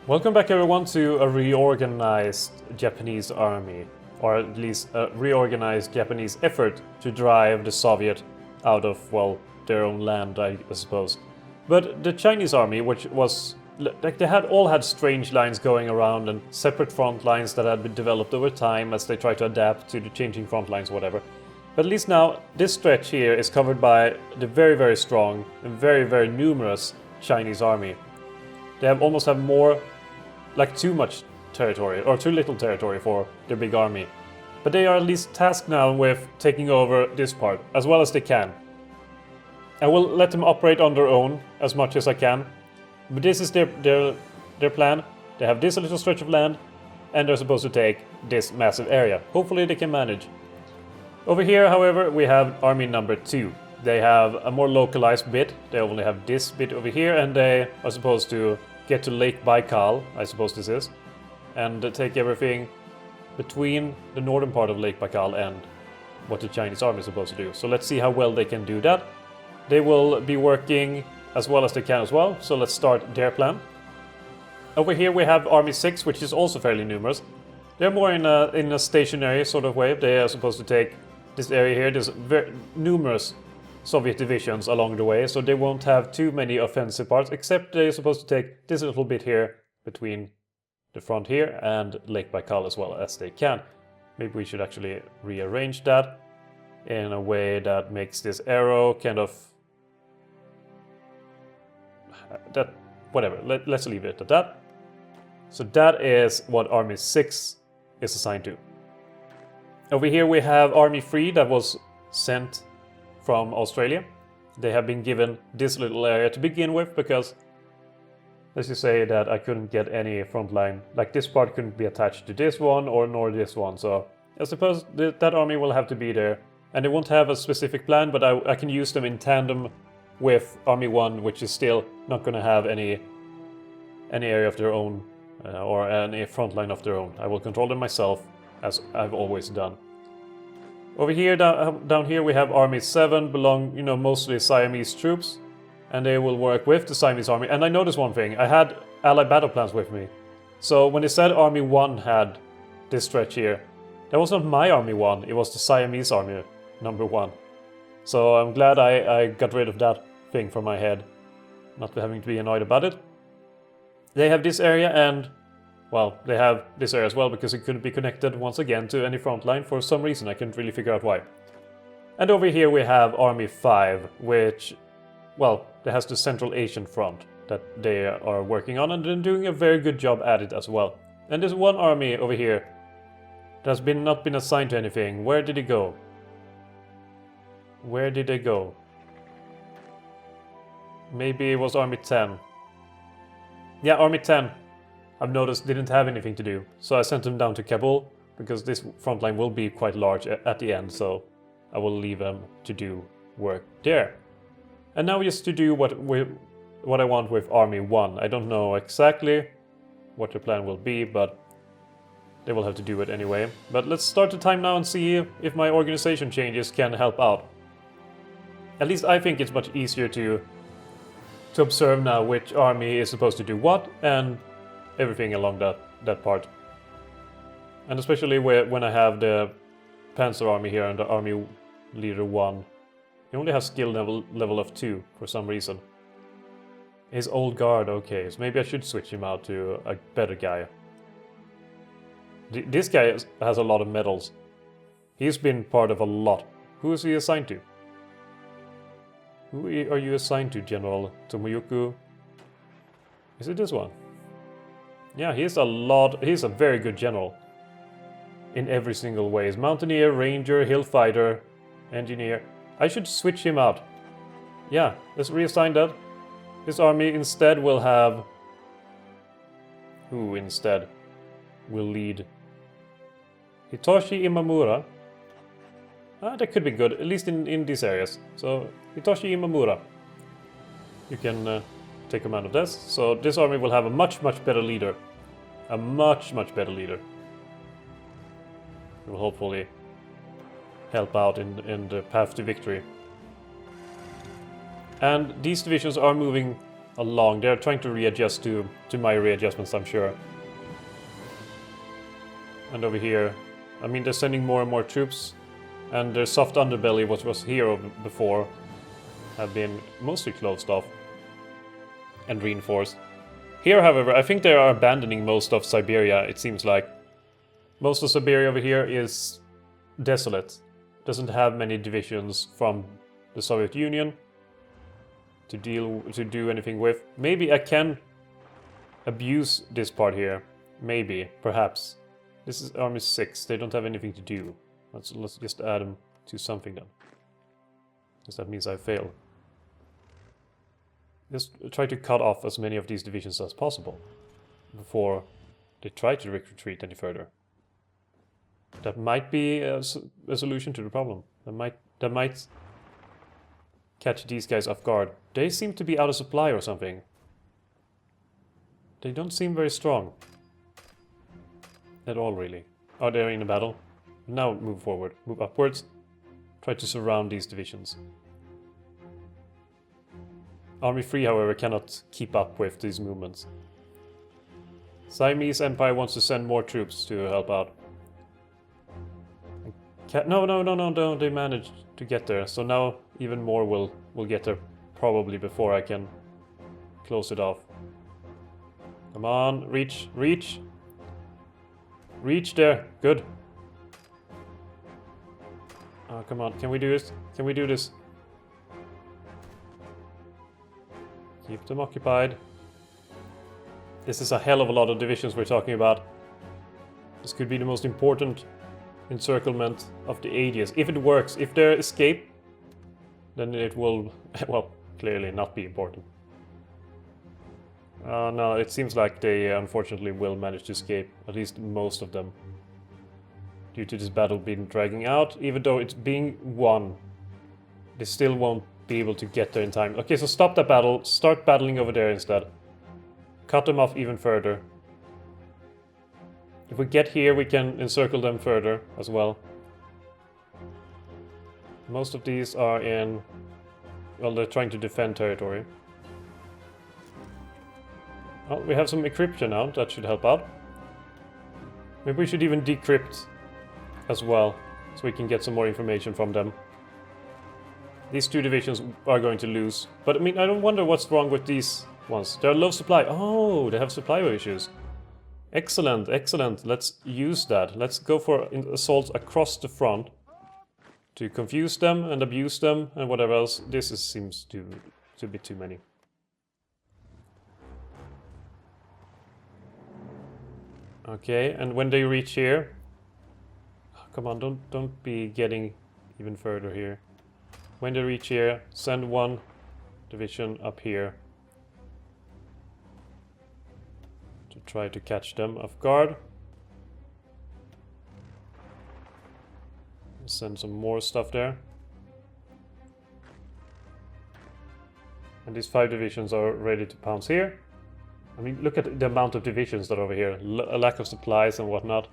Welcome back everyone to a reorganized Japanese army, or at least a reorganized Japanese effort to drive the Soviet out of, well, their own land, I suppose. But the Chinese army, which was like they all had strange lines going around and separate front lines that had been developed over time as they tried to adapt to the changing front lines, whatever. But at least now, this stretch here is covered by the very, very strong and very, very numerous Chinese army. They almost have more, like too much territory, or too little territory for their big army. But they are at least tasked now with taking over this part, as well as they can. I will let them operate on their own as much as I can. But this is their plan. They have this little stretch of land, and they're supposed to take this massive area. Hopefully they can manage. Over here, however, we have army number 2. They have a more localized bit. They only have this bit over here, and they are supposed to get to Lake Baikal, I suppose this is, and take everything between the northern part of Lake Baikal and what the Chinese army is supposed to do. So let's see how well they can do that. They will be working as well as they can as well, so let's start their plan. Over here we have Army 6, which is also fairly numerous. They're more in a stationary sort of way. They are supposed to take this area here. There's very numerous Soviet divisions along the way, so they won't have too many offensive parts, except they're supposed to take this little bit here between the front here and Lake Baikal as well as they can. Maybe we should actually rearrange that in a way that makes this arrow kind of... whatever, let's leave it at that. So that is what Army 6 is assigned to. Over here we have Army 3 that was sent from Australia. They have been given this little area to begin with because, let's just say that I couldn't get any front line, like this part couldn't be attached to this one or nor this one, so I suppose that army will have to be there, and they won't have a specific plan, but I can use them in tandem with Army 1, which is still not going to have any area of their own or any front line of their own. I will control them myself, as I've always done. Over here, down here, we have Army 7, mostly Siamese troops, and they will work with the Siamese army. And I noticed one thing, I had allied battle plans with me. So when they said Army 1 had this stretch here, that was not my Army 1, it was the Siamese army number 1. So I'm glad I got rid of that thing from my head, not having to be annoyed about it. They have this area and... well, they have this area as well because it couldn't be connected once again to any front line for some reason. I couldn't really figure out why. And over here we have Army 5, which, well, it has the Central Asian front that they are working on, and they're doing a very good job at it as well. And there's one army over here that has not been assigned to anything. Where did it go? Where did they go? Maybe it was Army 10. Yeah, Army 10. I've noticed didn't have anything to do, so I sent them down to Kabul, because this front line will be quite large at the end, so I will leave them to do work there. And now just to do what I want with Army 1. I don't know exactly what the plan will be, but they will have to do it anyway. But let's start the time now and see if my organization changes can help out. At least I think it's much easier to observe now which army is supposed to do what, and everything along that part. And especially when I have the Panzer army here and the army leader 1. He only has skill level of 2 for some reason. His old guard, okay, so maybe I should switch him out to a better guy. This guy has a lot of medals. He's been part of a lot. Who is he assigned to? Who are you assigned to, General Tomoyuku? Is it this one? Yeah, he's a very good general. In every single way. He's Mountaineer, Ranger, Hill Fighter, Engineer. I should switch him out. Yeah, let's reassign that. This army instead will have... who instead will lead? Hitoshi Imamura. That could be good, at least in these areas. So, Hitoshi Imamura. You can take command of this. So this army will have a much better leader. A much better leader. Who will hopefully help out in the path to victory. And these divisions are moving along. They're trying to readjust to my readjustments, I'm sure. And over here, I mean, they're sending more and more troops, and their soft underbelly, which was here before, have been mostly closed off and reinforced. Here, however, I think they are abandoning most of Siberia, it seems like. Most of Siberia over here is desolate. Doesn't have many divisions from the Soviet Union to do anything with. Maybe I can abuse this part here. Maybe, perhaps. This is Army 6. They don't have anything to do. Let's just add them to something then. Because that means I fail. Just try to cut off as many of these divisions as possible before they try to retreat any further. That might be a solution to the problem. That might catch these guys off guard. They seem to be out of supply or something. They don't seem very strong. At all, really. Oh, they're in a battle. Now move forward. Move upwards. Try to surround these divisions. Army 3, however, cannot keep up with these movements. Siamese Empire wants to send more troops to help out. No, they managed to get there. So now even more will get there probably before I can close it off. Come on, reach. Reach there. Good. Oh, come on. Can we do this? Can we do this? Keep them occupied. This is a hell of a lot of divisions we're talking about. This could be the most important encirclement of the ages. If it works, if they escape, then it will, well, clearly not be important. No, it seems like they unfortunately will manage to escape, at least most of them. Due to this battle being dragging out, even though it's being won, they still won't be able to get there in time. Okay, so stop that battle, start battling over there instead. Cut them off even further. If we get here, we can encircle them further as well. Most of these are in... well, they're trying to defend territory. Oh, we have some encryption now, that should help out. Maybe we should even decrypt as well, so we can get some more information from them. These two divisions are going to lose. But I mean, I don't wonder what's wrong with these ones. They're low supply. Oh, they have supply issues. Excellent, excellent. Let's use that. Let's go for assaults across the front to confuse them and abuse them and whatever else. Seems to be too many. Okay, and when they reach here, oh, come on, don't be getting even further here. When they reach here, send one division up here to try to catch them off guard. Send some more stuff there. And these 5 divisions are ready to pounce here. I mean, look at the amount of divisions that are over here. A lack of supplies and whatnot.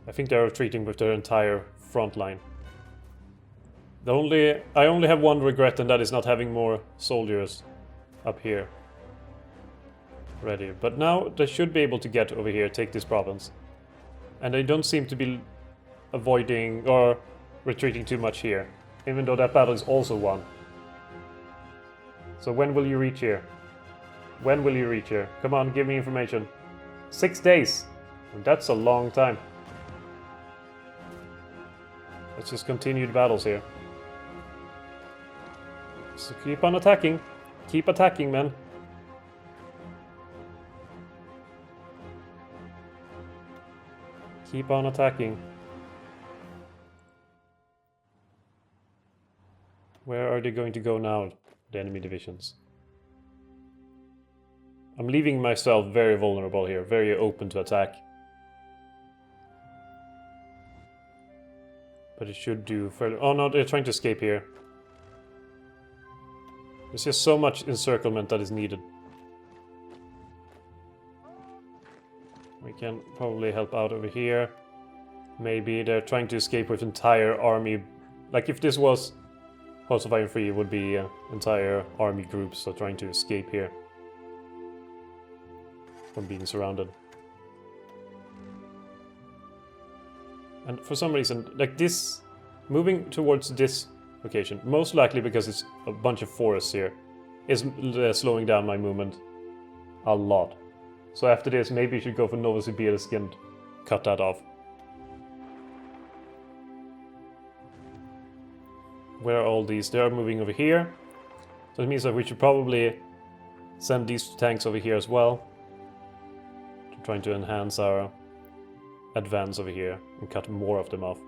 I think they're retreating with their entire front line. I only have one regret, and that is not having more soldiers up here ready. But now they should be able to get over here, take this province. And they don't seem to be avoiding or retreating too much here, even though that battle is also won. So when will you reach here? When will you reach here? Come on, give me information. 6 days! And that's a long time. Let's just continue the battles here. So keep on attacking. Keep attacking, man. Keep on attacking. Where are they going to go now, the enemy divisions? I'm leaving myself very vulnerable here, very open to attack. But it should do further. Oh no, they're trying to escape here. There's just so much encirclement that is needed. We can probably help out over here. Maybe they're trying to escape with entire army. Like if this was Hearts of Iron 3 would be entire army groups that are trying to escape here from being surrounded. And for some reason, like this, moving towards this location, most likely because it's a bunch of forests here, is slowing down my movement a lot. So after this, maybe you should go for Novosibirsk and cut that off. Where are all these? They are moving over here. So it means that we should probably send these tanks over here as well. Trying to enhance our advance over here and cut more of them off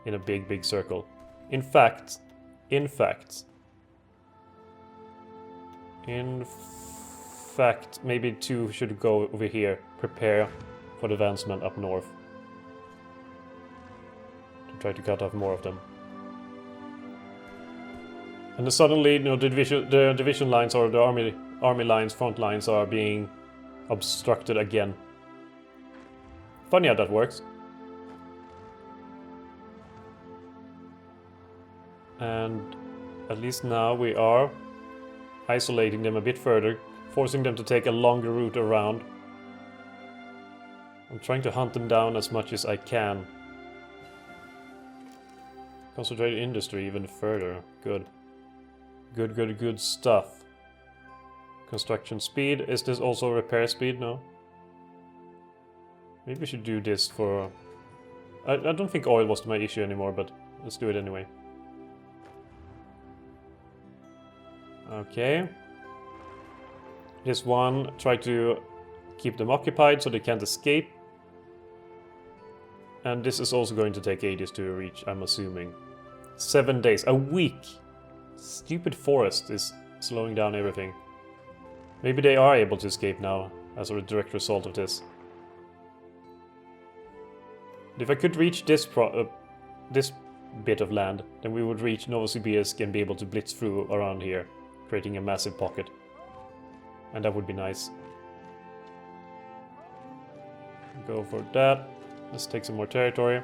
in a big circle. In fact, maybe 2 should go over here, prepare for the advancement up north. To try to cut off more of them. And then suddenly, you know, the division lines or the army lines, front lines are being obstructed again. Funny how that works. And at least now we are isolating them a bit further, forcing them to take a longer route around. I'm trying to hunt them down as much as I can. Concentrate industry even further. Good. Good stuff. Construction speed. Is this also repair speed? No. Maybe we should do this for... I don't think oil was my issue anymore, but let's do it anyway. Okay. This one, try to keep them occupied so they can't escape. And this is also going to take ages to reach, I'm assuming. 7 days. A week! Stupid forest is slowing down everything. Maybe they are able to escape now, as a direct result of this. If I could reach this bit of land, then we would reach Novosibirsk and be able to blitz through around here, creating a massive pocket. And that would be nice. Go for that. Let's take some more territory.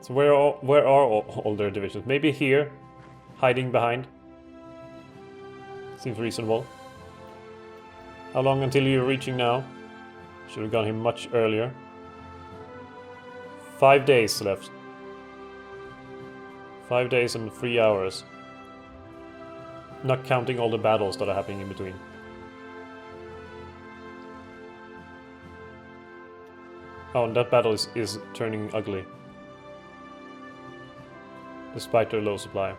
So where are all their divisions? Maybe here, hiding behind. Seems reasonable. How long until you're reaching now? Should have gone here much earlier. 5 days left. 5 days and 3 hours. Not counting all the battles that are happening in between. Oh, and that battle is turning ugly. Despite their low supply.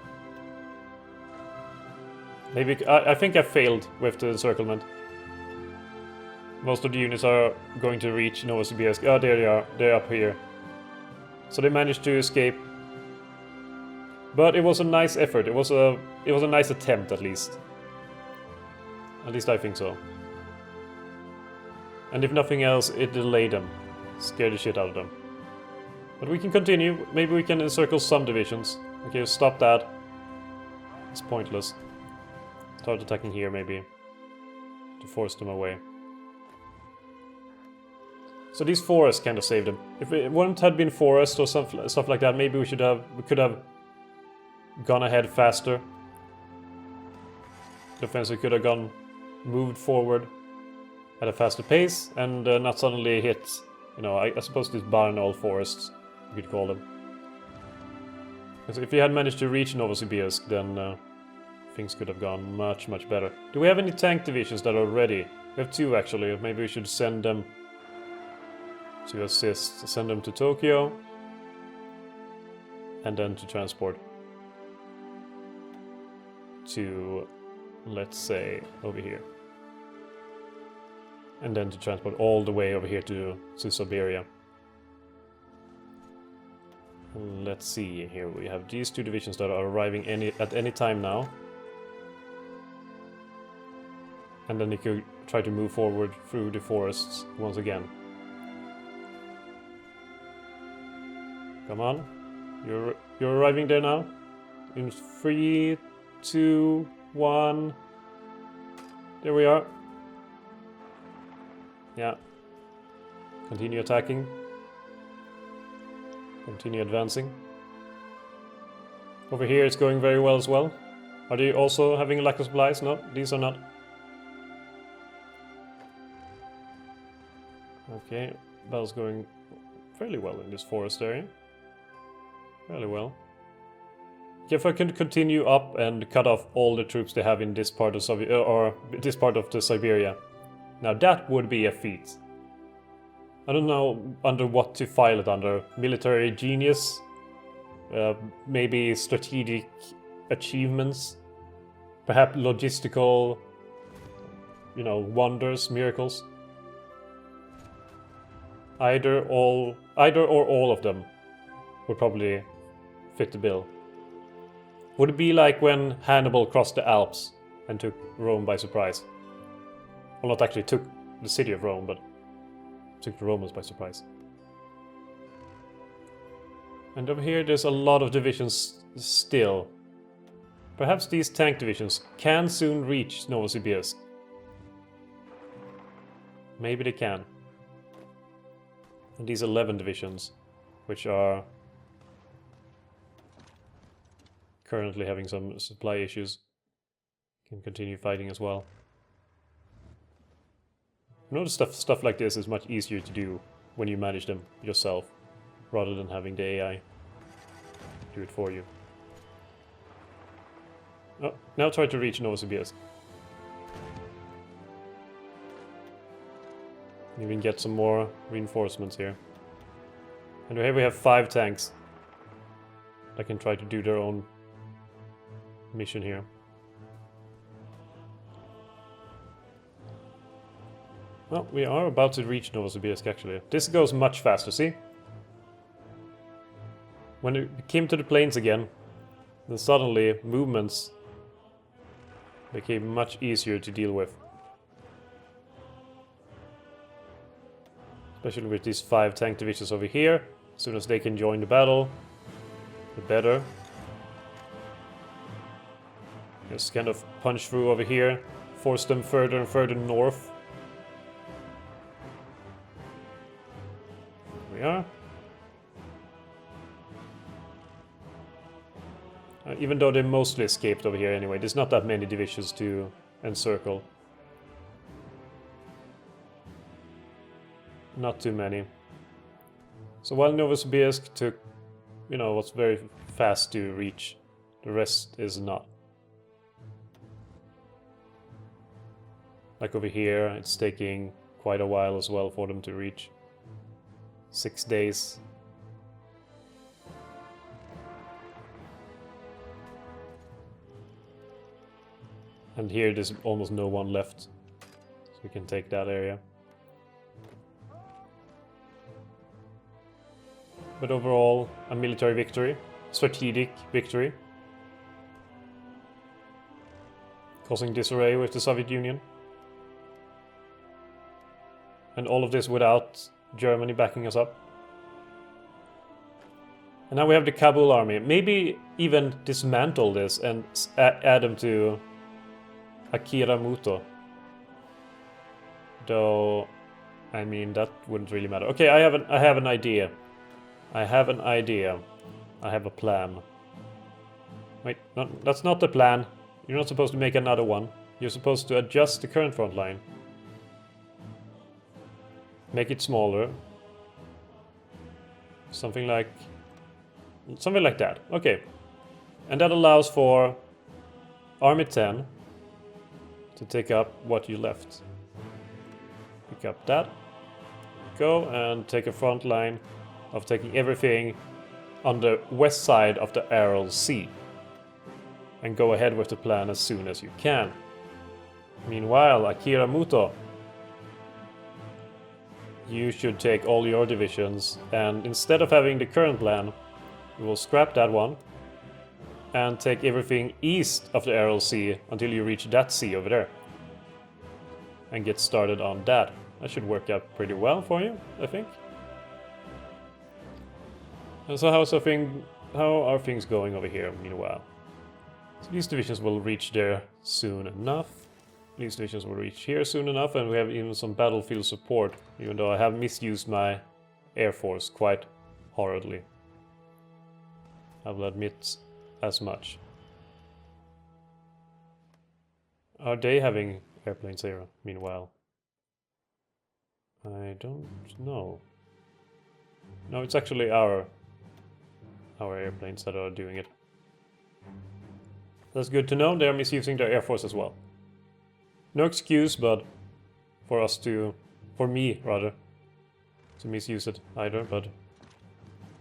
Maybe I think I failed with the encirclement. Most of the units are going to reach Novosibirsk. Oh, there they are. They're up here. So they managed to escape. But it was a nice effort. It was a nice attempt, at least. At least I think so. And if nothing else, it delayed them. Scared the shit out of them. But we can continue. Maybe we can encircle some divisions. Okay, stop that. It's pointless. Start attacking here, maybe. To force them away. So these forests kind of saved them. If it wouldn't have been forest or stuff like that, maybe we could have gone ahead faster. The offensive could have moved forward at a faster pace and not suddenly hit, you know, I suppose these barren old forests, you could call them. Because if we had managed to reach Novosibirsk, then things could have gone much better. Do we have any tank divisions that are ready? We have 2 actually. Maybe we should send them to assist. Send them to Tokyo. And then to transport to, let's say, over here. And then to transport all the way over here to Siberia. Let's see, here we have these 2 divisions that are arriving at any time now. And then you could try to move forward through the forests once again. Come on, you're arriving there now. In 3, 2, 1. There we are. Yeah. Continue attacking. Continue advancing. Over here it's going very well as well. Are they also having lack of supplies? No, these are not. Okay, battle's going fairly well in this forest area. Fairly well. If I can continue up and cut off all the troops they have in this part of or this part of the Siberia, now that would be a feat. I don't know under what to file it under. Military genius, maybe strategic achievements, perhaps logistical, wonders, miracles. Either or all of them would probably fit the bill. Would it be like when Hannibal crossed the Alps and took Rome by surprise? Well, not actually took the city of Rome, but took the Romans by surprise. And over here there's a lot of divisions still. Perhaps these tank divisions can soon reach Novosibirsk. Maybe they can. And these 11 divisions, which are currently having some supply issues, can continue fighting as well. You know, stuff like this is much easier to do when you manage them yourself, rather than having the AI do it for you. Oh, now try to reach Novosibirsk. Even get some more reinforcements here. And here we have 5 tanks that can try to do their own mission here. Well, we are about to reach Novosibirsk actually. This goes much faster, see? When it came to the plains again, then suddenly movements became much easier to deal with. Especially with these 5 tank divisions over here. As soon as they can join the battle, the better. Just kind of punch through over here, force them further and further north. There we are. Even though they mostly escaped over here anyway, there's not that many divisions to encircle. Not too many. So while Novosibirsk took, was very fast to reach, the rest is not. Like over here, it's taking quite a while as well for them to reach. 6 days. And here there's almost no one left, so we can take that area. But overall, a military victory, strategic victory, causing disarray with the Soviet Union. And all of this without Germany backing us up. And now we have the Kabul army. Maybe even dismantle this and add them to Akira Muto. Though, I mean, that wouldn't really matter. Okay, I have an idea. I have a plan. Wait, no, that's not the plan. You're not supposed to make another one. You're supposed to adjust the current front line. Make it smaller. Something like that. Okay. And that allows for Army 10 to take up what you left. Pick up that. Go and take a front line of taking everything on the west side of the Aral Sea. And go ahead with the plan as soon as you can. Meanwhile, Akira Muto, you should take all your divisions, and instead of having the current plan, we will scrap that one and take everything east of the Aral Sea until you reach that sea over there. And get started on that. That should work out pretty well for you, I think. And so how are things going over here meanwhile? So these divisions will reach there soon enough. These divisions will reach here soon enough, and we have even some battlefield support, even though I have misused my air force quite horridly. I will admit as much. Are they having airplane 0 meanwhile? I don't know. No, it's actually our airplanes that are doing it. That's good to know. They're misusing their air force as well. No excuse, but for me rather, to misuse it either, but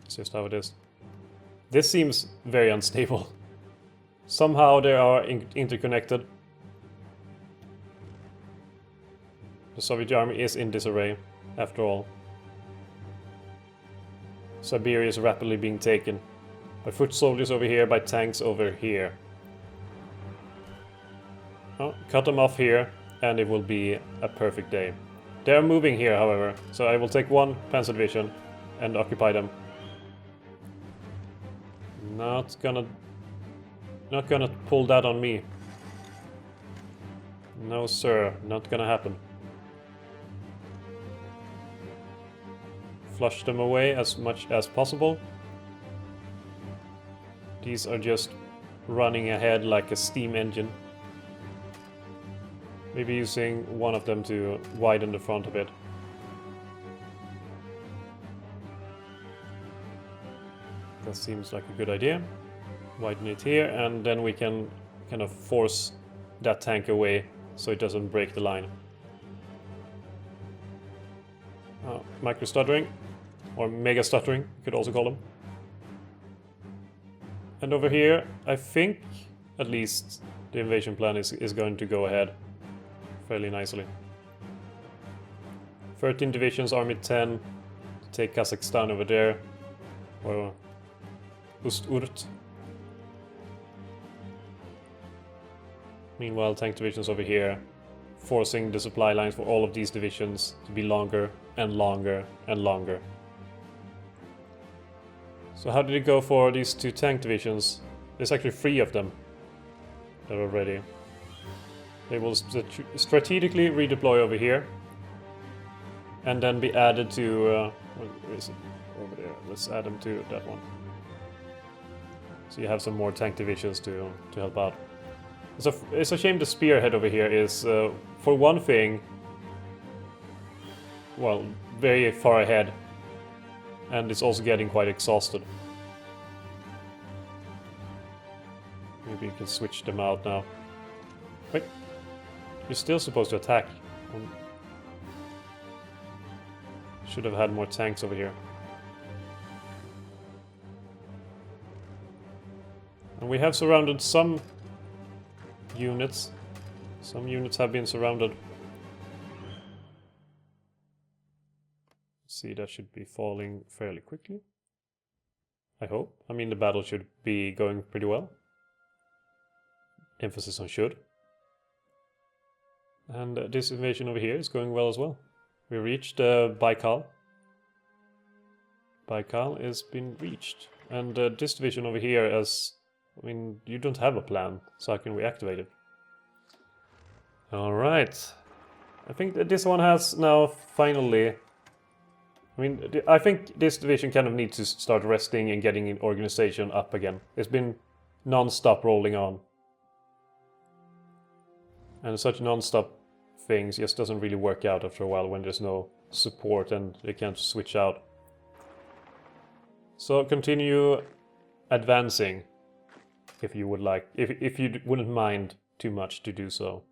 it's just how it is. This seems very unstable. Somehow they are interconnected. The Soviet army is in disarray, after all. Siberia is rapidly being taken by foot soldiers over here, by tanks over here. Oh, cut them off here, and it will be a perfect day. They are moving here, however, so I will take one Panzer Division and occupy them. Not gonna pull that on me. No, sir, not gonna happen. Flush them away as much as possible. These are just running ahead like a steam engine. Maybe using one of them to widen the front a bit. That seems like a good idea. Widen it here, and then we can kind of force that tank away so it doesn't break the line. Micro stuttering, or mega stuttering, you could also call them. And over here, I think at least the invasion plan is going to go ahead fairly nicely. 13 divisions, army 10, to take Kazakhstan over there, or Ust-Urt. Meanwhile, tank divisions over here, forcing the supply lines for all of these divisions to be longer and longer and longer. So how did it go for these two tank divisions? There's actually 3 of them that are ready. They will strategically redeploy over here and then be added to... where is it? Over there. Let's add them to that one. So you have some more tank divisions to help out. It's a shame the spearhead over here is, for one thing, well, very far ahead. And it's also getting quite exhausted. Maybe you can switch them out now. Wait. You're still supposed to attack. Should have had more tanks over here. And we have surrounded some units. Some units have been surrounded. Let's see, that should be falling fairly quickly. I hope. I mean, the battle should be going pretty well. Emphasis on should. And this invasion over here is going well as well. We reached Baikal. Baikal has been reached. And this division over here is... I mean, you don't have a plan, so how can we activate it? Alright. I think that this one has now finally... I mean, I think this division kind of needs to start resting and getting an organization up again. It's been non-stop rolling on. And such non-stop things just doesn't really work out after a while when there's no support and they can't switch out. So continue advancing if you would like, if you wouldn't mind too much to do so.